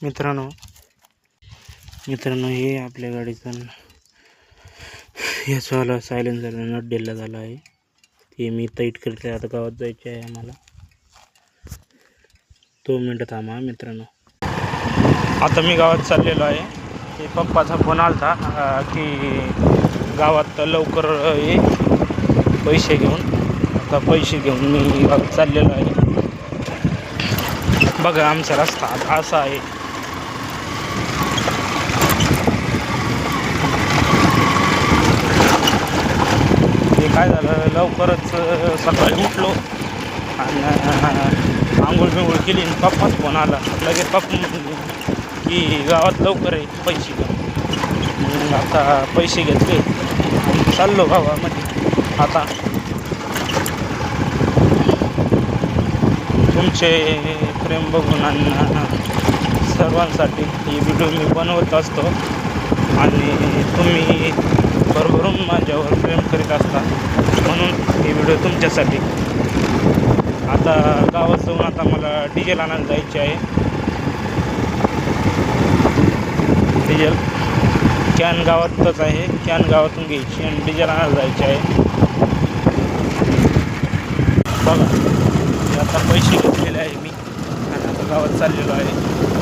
मित्रांनो हे आपल्या गाडीचं याचवाला सायलेन्सर नट दिला झाला आहे. ते मी टाईट करते. आता गावात जायचे आहे आम्हाला. 2 मिनटं थांबा मित्रांनो. आता मी गावात चाललेलो आहे. ते पप्पाचा फोन आलता की गावात लवकर ये पैसे घेऊन. आता पैसे घेऊन मी गावात चाललेलो आहे. बघा आमचा रस्ता आता असा आहे. ते काय झालं, लवकरच सकाळी उठलो आणि आंघोळ बिंघोळ केली आणि पप्पाच फोन आला. लगेच पप्पा म्हणले की गावात लवकर आहे पैसे घ्या. मग आता पैसे घेतले आणि चाललो गावामध्ये. आता तुमचे प्रेम बघून आणि सर्वांसाठी ही व्हिडिओ मी बनवत असतो आणि तुम्ही भरभरून माझ्यावर प्रेम करीत असता, म्हणून ही व्हिडिओ तुमच्यासाठी. आता गावात जाऊन आता मला डिझेल आणायला जायचे आहे. डिझेल कॅन गावातच आहे. कॅन गावातून घ्यायची आणि डिझेल आणायला जायचे आहे. बघा आता पैसे घेतलेले आहे मी आणि आता गावात चाललेलो आहे.